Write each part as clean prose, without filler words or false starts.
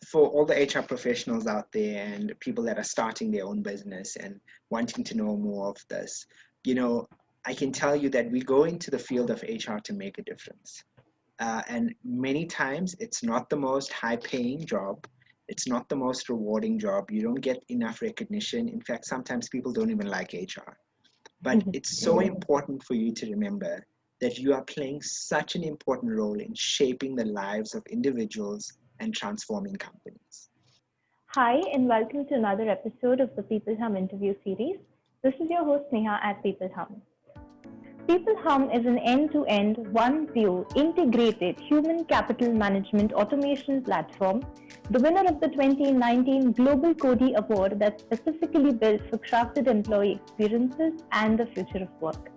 for all the HR professionals out there and people that are starting their own business and wanting to know more of this, I can tell you that we go into the field of HR to make a difference. And many times it's not the most high paying job. It's not the most rewarding job. You don't get enough recognition. In fact, sometimes people don't even like HR. But it's so important for you to remember that you are playing such an important role in shaping the lives of individuals and transforming companies. Hi, and welcome to another episode of the peopleHum interview series. This is your host Neha at peopleHum. peopleHum is an end-to-end, one-view, integrated human capital management automation platform, the winner of the 2019 Global Cody Award that's specifically built for crafted employee experiences and the future of work.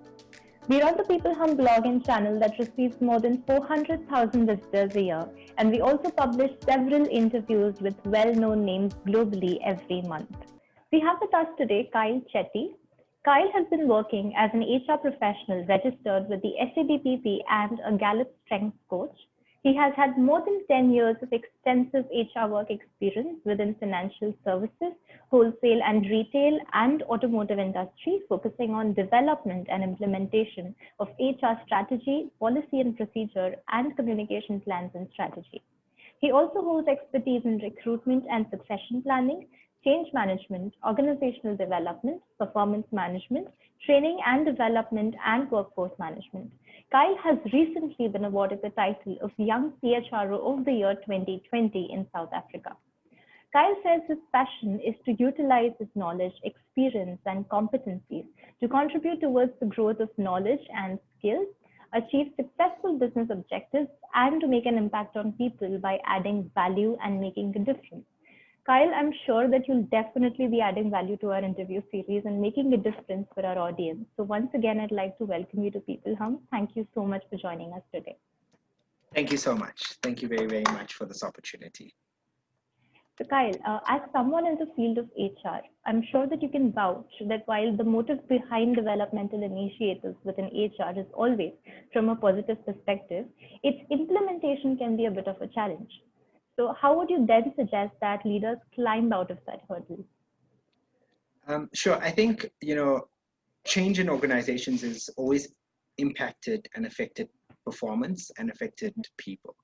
We run the peopleHum blog and channel that receives more than 400,000 visitors a year, and we also publish several interviews with well-known names globally every month. We have with us today Kyle Chetty. Kyle has been working as an HR professional registered with the SABPP and a Gallup Strengths coach. He has had more than 10 years of extensive HR work experience within financial services, wholesale and retail, and automotive industry, focusing on development and implementation of HR strategy, policy and procedure, and communication plans and strategy. He also holds expertise in recruitment and succession planning, change management, organizational development, performance management, training and development, and workforce management. Kyle has recently been awarded the title of Young CHRO of the Year 2020 in South Africa. Kyle says his passion is to utilize his knowledge, experience, and competencies to contribute towards the growth of knowledge and skills, achieve successful business objectives, and to make an impact on people by adding value and making a difference. Kyle, I'm sure that you'll definitely be adding value to our interview series and making a difference for our audience. So once again, I'd like to welcome you to peopleHum. Thank you so much for joining us today. Thank you so much. Thank you very, very much for this opportunity. So Kyle, as someone in the field of HR, I'm sure that you can vouch that while the motive behind developmental initiatives within HR is always from a positive perspective, its implementation can be a bit of a challenge. So how would you then suggest that leaders climb out of that hurdle? Sure. I think, change in organizations is always impacted and affected performance and affected people.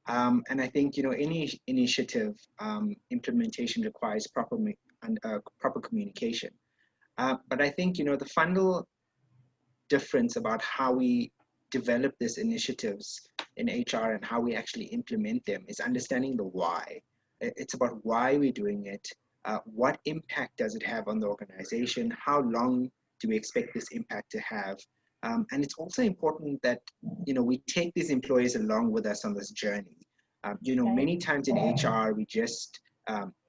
And I think, any initiative implementation requires proper communication. But I think, the fundamental difference about how we develop these initiatives in HR and how we actually implement them is understanding the why. It's about why we're doing it. What impact does it have on the organization? How long do we expect this impact to have? And it's also important that, we take these employees along with us on this journey. Many times in HR, we just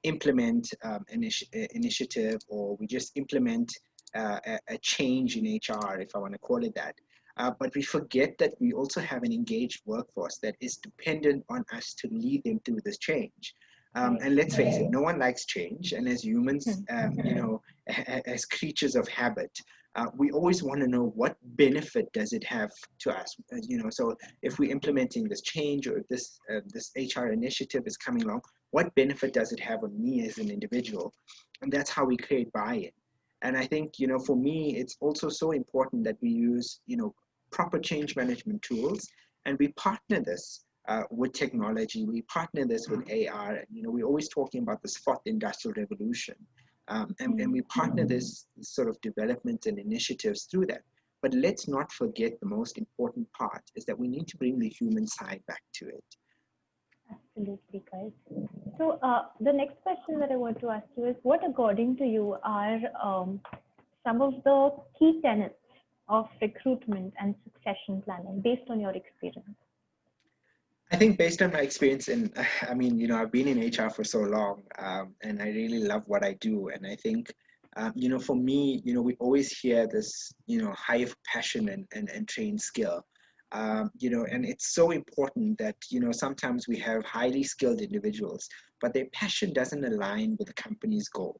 implement an initiative, or we just implement a change in HR, if I want to call it that. But we forget that we also have an engaged workforce that is dependent on us to lead them through this change. And let's face it, no one likes change. And as humans, as creatures of habit, we always want to know what benefit does it have to us. So if we're implementing this change, or if this HR initiative is coming along, what benefit does it have on me as an individual? And that's how we create buy-in. And I think, for me, it's also so important that we use, proper change management tools, and we partner this with technology. We partner this with AR. And, we're always talking about this fourth industrial revolution. And we partner this sort of development and initiatives through that. But let's not forget the most important part is that we need to bring the human side back to it. Absolutely, guys. So the next question that I want to ask you is, what according to you are some of the key tenets of recruitment and succession planning based on your experience? I think based on my experience, and I've been in HR for so long, and I really love what I do. And I think, for me, we always hear this, high of passion and trained skill. And it's so important that, sometimes we have highly skilled individuals, but their passion doesn't align with the company's goal.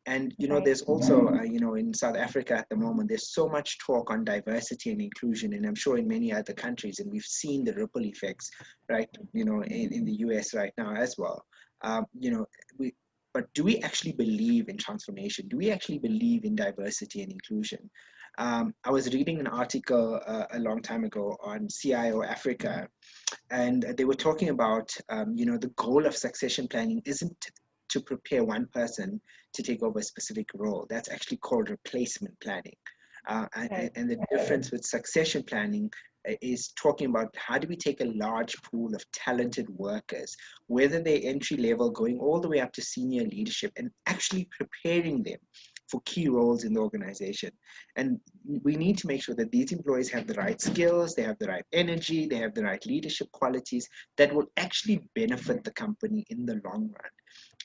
And, there's also, in South Africa at the moment, there's so much talk on diversity and inclusion, and I'm sure in many other countries, and we've seen the ripple effects, right, in the US right now as well. you know, but do we actually believe in transformation? Do we actually believe in diversity and inclusion? I was reading an article a long time ago on CIO Africa, and they were talking about, the goal of succession planning isn't to prepare one person to take over a specific role. That's actually called replacement planning. And the difference with succession planning is talking about how do we take a large pool of talented workers, whether they're entry level, going all the way up to senior leadership, and actually preparing them for key roles in the organization. And we need to make sure that these employees have the right skills, they have the right energy, they have the right leadership qualities that will actually benefit the company in the long run.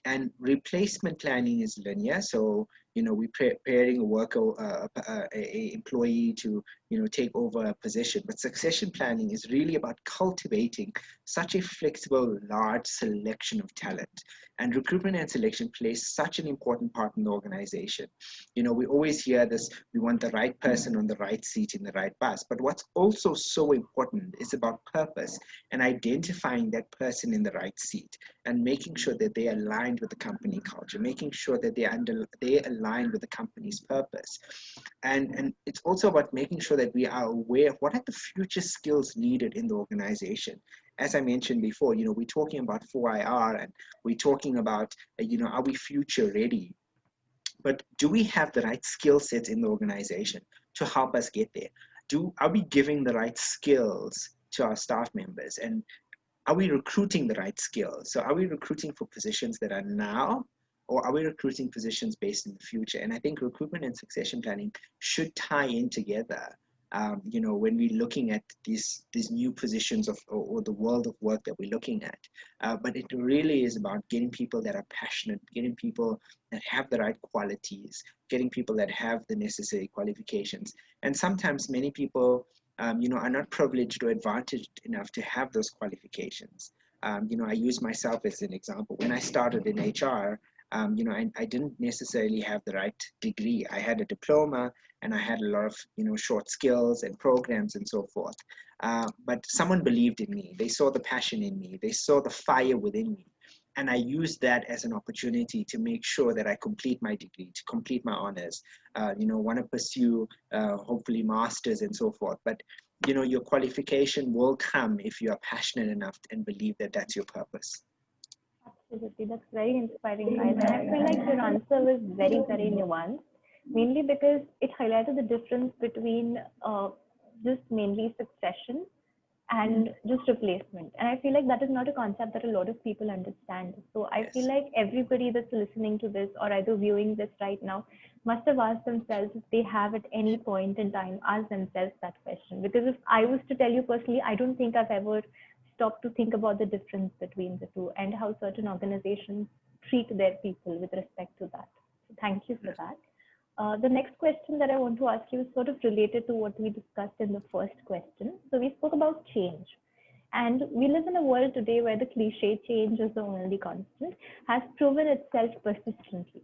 And replacement planning is linear. So, we're preparing a worker, a employee to, take over a position. But succession planning is really about cultivating such a flexible, large selection of talent. And recruitment and selection plays such an important part in the organization. We always hear this, we want the right person on the right seat in the right bus. But what's also so important is about purpose and identifying that person in the right seat and making sure that they align with the company culture, making sure that they align with the company's purpose. And it's also about making sure that we are aware of what are the future skills needed in the organization. As I mentioned before, we're talking about 4IR, and we're talking about, are we future ready? But do we have the right skill sets in the organization to help us get there? Are we giving the right skills to our staff members? And are we recruiting the right skills? So are we recruiting for positions that are now, or are we recruiting positions based in the future? And I think recruitment and succession planning should tie in together. When we're looking at these new positions or the world of work that we're looking at. But it really is about getting people that are passionate, getting people that have the right qualities, getting people that have the necessary qualifications. And sometimes many people are not privileged or advantaged enough to have those qualifications. I use myself as an example. When I started in HR, I didn't necessarily have the right degree. I had a diploma and I had a lot of, short skills and programs and so forth. But someone believed in me. They saw the passion in me. They saw the fire within me. And I used that as an opportunity to make sure that I complete my degree, to complete my honors, want to pursue, hopefully, masters and so forth. But, your qualification will come if you are passionate enough and believe that that's your purpose. Absolutely, that's very inspiring, guys. And I feel like your answer was very, very nuanced, mainly because it highlighted the difference between just mainly succession and just replacement. And I feel like that is not a concept that a lot of people understand. So I feel like everybody that's listening to this or either viewing this right now must have asked themselves, if they have at any point in time asked themselves that question. Because if I was to tell you personally, I don't think I've ever stopped to think about the difference between the two and how certain organizations treat their people with respect to that. So thank you for that. The next question that I want to ask you is sort of related to what we discussed in the first question. So we spoke about change. And we live in a world today where the cliche change is the only constant has proven itself persistently.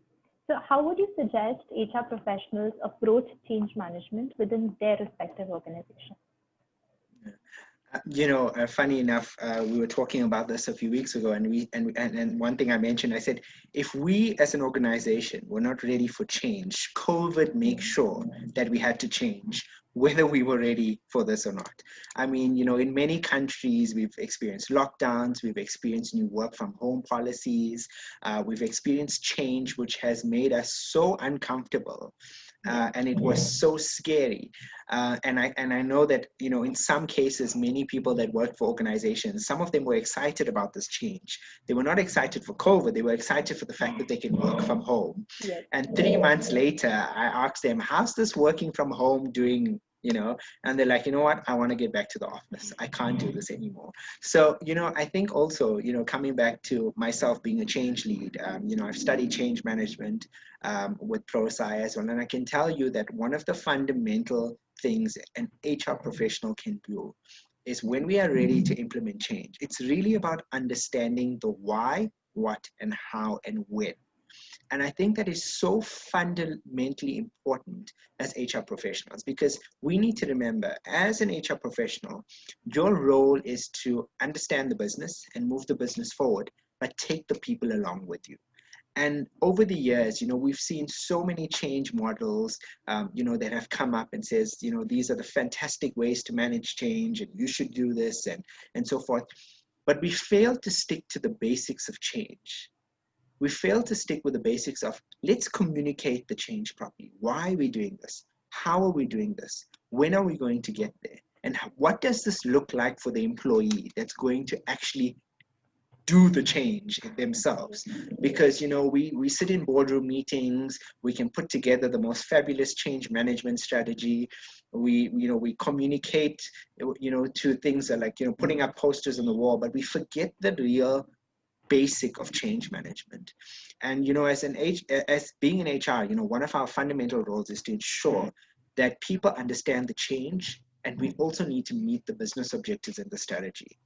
So how would you suggest HR professionals approach change management within their respective organizations? Funny enough, we were talking about this a few weeks ago, and one thing I mentioned, I said, if we as an organization were not ready for change, COVID makes sure that we had to change, whether we were ready for this or not. I mean, in many countries, we've experienced lockdowns, we've experienced new work from home policies, we've experienced change, which has made us so uncomfortable. And it was so scary. And I know that, in some cases, many people that work for organizations, some of them were excited about this change. They were not excited for COVID. They were excited for the fact that they can work from home. Yes. And 3 months later, I asked them, how's this working from home doing? And they're like, you know what, I want to get back to the office. I can't do this anymore. So, I think also, coming back to myself being a change lead, I've studied change management with ProSci as well. And I can tell you that one of the fundamental things an HR professional can do is when we are ready to implement change, it's really about understanding the why, what, and how, and when. And I think that is so fundamentally important as HR professionals, because we need to remember, as an HR professional, your role is to understand the business and move the business forward, but take the people along with you. And over the years, we've seen so many change models, that have come up and says, these are the fantastic ways to manage change, and you should do this, and so forth. But we fail to stick to the basics of change. We fail to stick with the basics of, let's communicate the change properly. Why are we doing this? How are we doing this? When are we going to get there? And what does this look like for the employee that's going to actually do the change themselves? Because we sit in boardroom meetings, we can put together the most fabulous change management strategy, we communicate to things like putting up posters on the wall, but we forget the real basic of change management. And as being in HR, one of our fundamental roles is to ensure that people understand the change, and we also need to meet the business objectives and the strategy.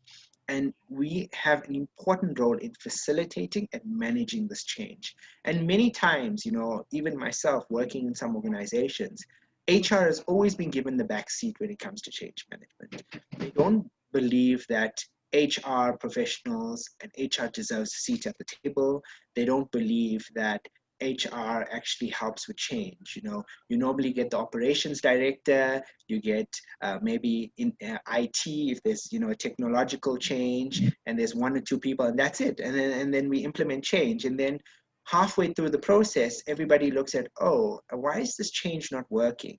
And we have an important role in facilitating and managing this change. And many times, even myself working in some organizations, HR has always been given the back seat when it comes to change management. They don't believe that HR professionals and HR deserves a seat at the table. They don't believe that HR actually helps with change. You normally get the operations director, you get maybe in IT if there's a technological change, and there's one or two people, and that's it. And then we implement change, and then halfway through the process, everybody looks at, oh, why is this change not working?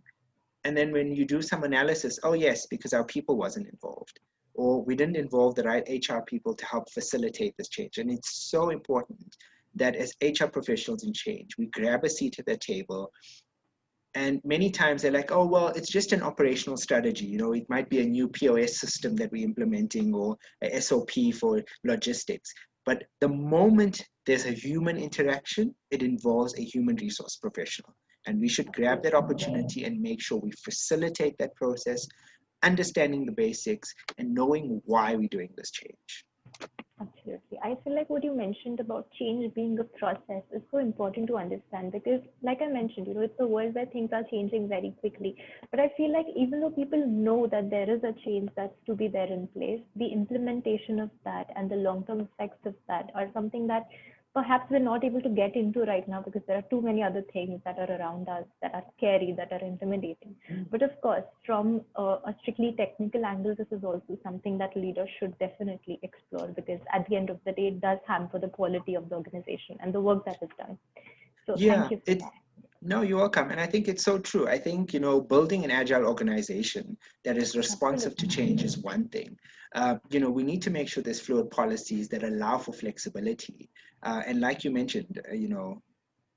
And then when you do some analysis, oh yes, because our people wasn't involved, or we didn't involve the right HR people to help facilitate this change. And it's so important that as HR professionals in change, we grab a seat at the table. And many times they're like, oh, well, it's just an operational strategy. It might be a new POS system that we're implementing, or a SOP for logistics. But the moment there's a human interaction, it involves a human resource professional. And we should grab that opportunity and make sure we facilitate that process, understanding the basics and knowing why we're doing this change. Absolutely. I feel like what you mentioned about change being a process is so important to understand, because like I mentioned, it's a world where things are changing very quickly. But I feel like even though people know that there is a change that's to be there in place, the implementation of that and the long-term effects of that are something that perhaps we're not able to get into right now, because there are too many other things that are around us that are scary, that are intimidating. But of course, from a strictly technical angle, this is also something that leaders should definitely explore, because at the end of the day, it does hamper the quality of the organization and the work that is done. So thank you for that. No, you're welcome. And I think it's so true. I think, building an agile organization that is responsive to change is one thing. We need to make sure there's fluid policies that allow for flexibility. And like you mentioned,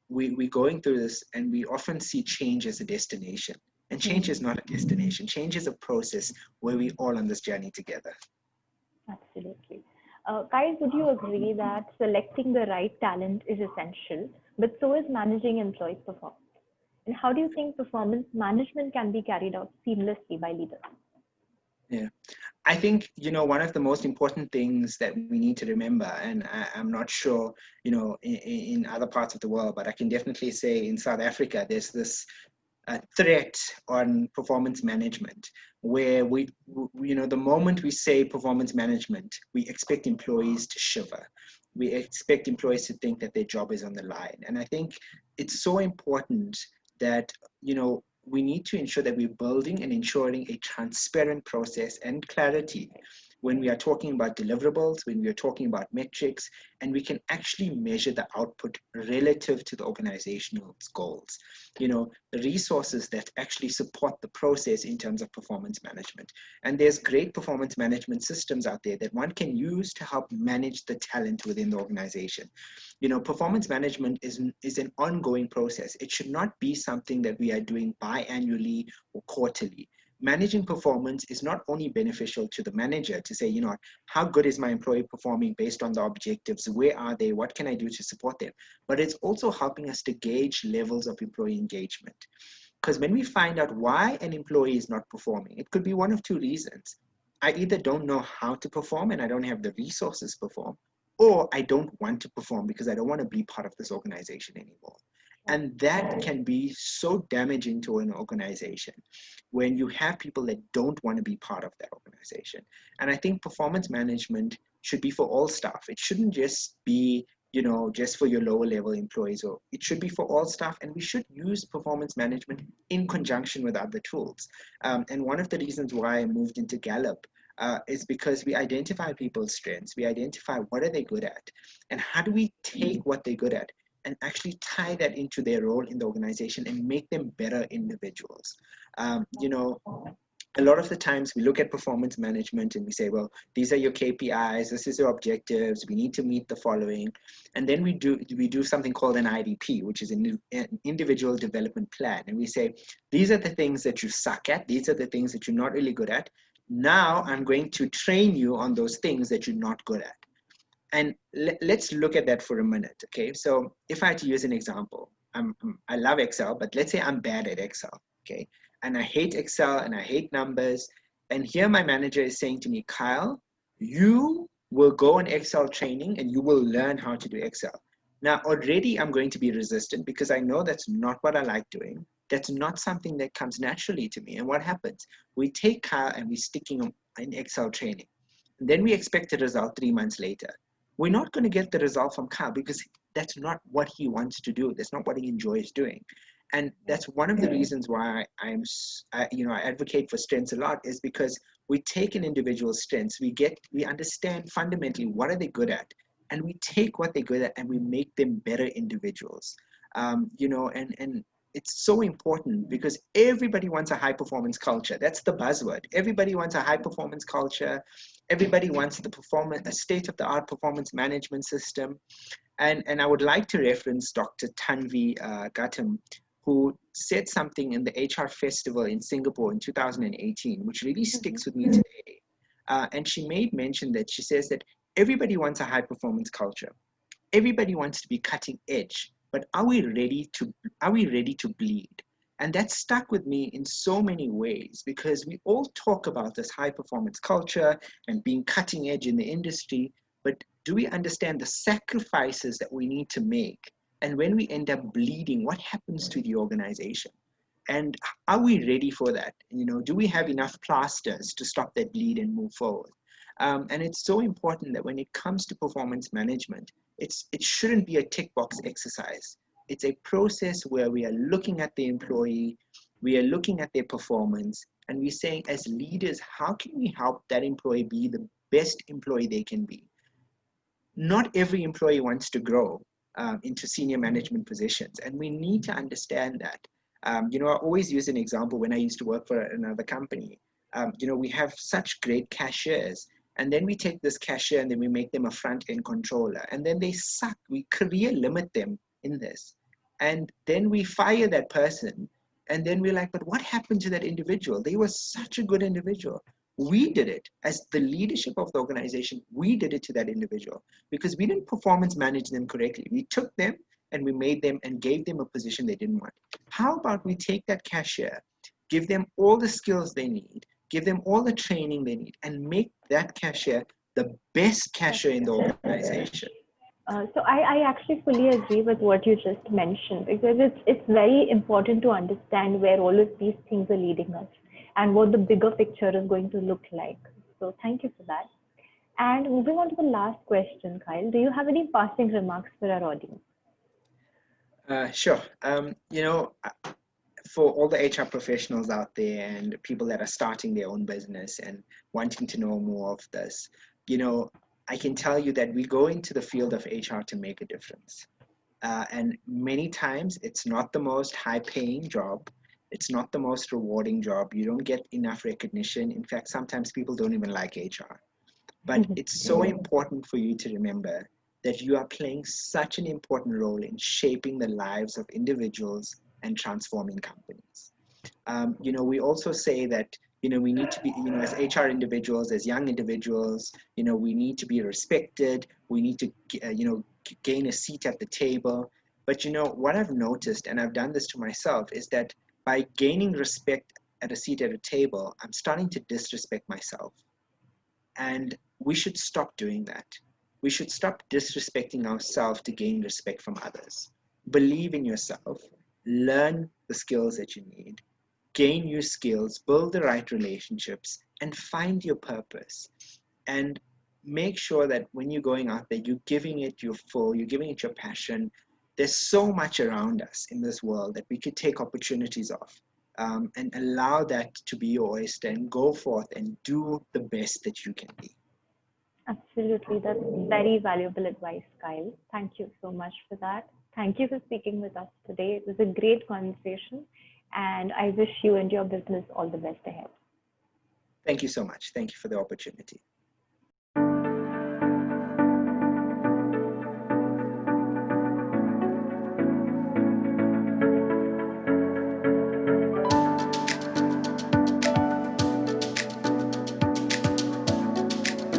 we're going through this, and we often see change as a destination. And change is not a destination. Change is a process where we're all on this journey together. Absolutely. Guys, would you agree that selecting the right talent is essential, but so is managing employees' performance? And how do you think performance management can be carried out seamlessly by leaders? Yeah, I think, one of the most important things that we need to remember, and I'm not sure, in other parts of the world, but I can definitely say in South Africa, there's this threat on performance management, where the moment we say performance management, we expect employees to shiver. We expect employees to think that their job is on the line. And I think it's so important that, we need to ensure that we're building and ensuring a transparent process and clarity when we are talking about deliverables, when we are talking about metrics, and we can actually measure the output relative to the organizational goals. The resources that actually support the process in terms of performance management. And there's great performance management systems out there that one can use to help manage the talent within the organization. Performance management is an ongoing process. It should not be something that we are doing biannually or quarterly. Managing performance is not only beneficial to the manager to say, how good is my employee performing based on the objectives? Where are they? What can I do to support them? But it's also helping us to gauge levels of employee engagement. Because when we find out why an employee is not performing, it could be one of two reasons. I either don't know how to perform and I don't have the resources to perform, or I don't want to perform because I don't want to be part of this organization anymore. And that can be so damaging to an organization when you have people that don't want to be part of that organization. And I think performance management should be for all staff. It shouldn't just be, you know, just for your lower level employees, or it should be for all staff, and we should use performance management in conjunction with other tools. And one of the reasons why I moved into Gallup is because we identify people's strengths, we identify what are they good at, and how do we take what they're good at and actually tie that into their role in the organization and make them better individuals. You know, a lot of the times we look at performance management and we say, well, these are your KPIs, this is your objectives, we need to meet the following. And then we do something called an IDP, which is an individual development plan. And we say, these are the things that you suck at, these are the things that you're not really good at. Now I'm going to train you on those things that you're not good at. And let's look at that for a minute, okay? So if I had to use an example, I love Excel, but let's say I'm bad at Excel, okay? And I hate Excel and I hate numbers. And here my manager is saying to me, Kyle, you will go on Excel training and you will learn how to do Excel. Now, already I'm going to be resistant because I know that's not what I like doing. That's not something that comes naturally to me. And what happens? We take Kyle and we stick him in Excel training. And then we expect a result 3 months later. We're not going to get the result from Kyle because that's not what he wants to do. That's not what he enjoys doing. And that's one of the reasons why I advocate for strengths a lot, is because we take an individual's strengths, we understand fundamentally what are they good at, and we take what they're good at and we make them better individuals. And it's so important because everybody wants a high performance culture. That's the buzzword. Everybody wants a high performance culture. Everybody wants a state of the art performance management system. And I would like to reference Dr. Tanvi Gautam, who said something in the HR festival in Singapore in 2018, which really sticks with me today. And she made mention that she says that everybody wants a high performance culture. Everybody wants to be cutting edge, but are we ready to bleed? And that stuck with me in so many ways, because we all talk about this high performance culture and being cutting edge in the industry, but do we understand the sacrifices that we need to make? And when we end up bleeding, what happens to the organization? And are we ready for that? You know, do we have enough plasters to stop that bleed and move forward? And it's so important that when it comes to performance management, it shouldn't be a tick box exercise. It's a process where we are looking at the employee, we are looking at their performance, and we're saying, as leaders, how can we help that employee be the best employee they can be? Not every employee wants to grow into senior management positions, and we need to understand that. I always use an example when I used to work for another company. We have such great cashiers, and then we take this cashier and then we make them a front-end controller, and then they suck. We career limit them in this, and then we fire that person, and then we're like, but what happened to that individual? They were such a good individual. We did it as the leadership of the organization. We did it to that individual because we didn't performance manage them correctly. We took them and we made them and gave them a position they didn't want. How about we take that cashier, give them all the skills they need, give them all the training they need, and make that cashier the best cashier in the organization? So I actually fully agree with what you just mentioned, because it's very important to understand where all of these things are leading us and what the bigger picture is going to look like. So thank you for that. And moving on to the last question, Kyle, do you have any passing remarks for our audience? Sure. For all the HR professionals out there and people that are starting their own business and wanting to know more of this, I can tell you that we go into the field of HR to make a difference. And many times it's not the most high paying job. It's not the most rewarding job. You don't get enough recognition. In fact, sometimes people don't even like HR. But it's so important for you to remember that you are playing such an important role in shaping the lives of individuals and transforming companies. We also say that, we need to be, as HR individuals, as young individuals, we need to be respected. We need to, gain a seat at the table. But, what I've noticed, and I've done this to myself, is that by gaining respect at a seat at a table, I'm starting to disrespect myself. And we should stop doing that. We should stop disrespecting ourselves to gain respect from others. Believe in yourself, learn the skills that you need, gain new skills, build the right relationships, and find your purpose. And make sure that when you're going out there, you're giving it your full, you're giving it your passion. There's so much around us in this world that we could take opportunities of, and allow that to be your oyster and go forth and do the best that you can be. Absolutely. That's very valuable advice, Kyle. Thank you so much for that. Thank you for speaking with us today. It was a great conversation, and I wish you and your business all the best ahead. Thank you so much. Thank you for the opportunity.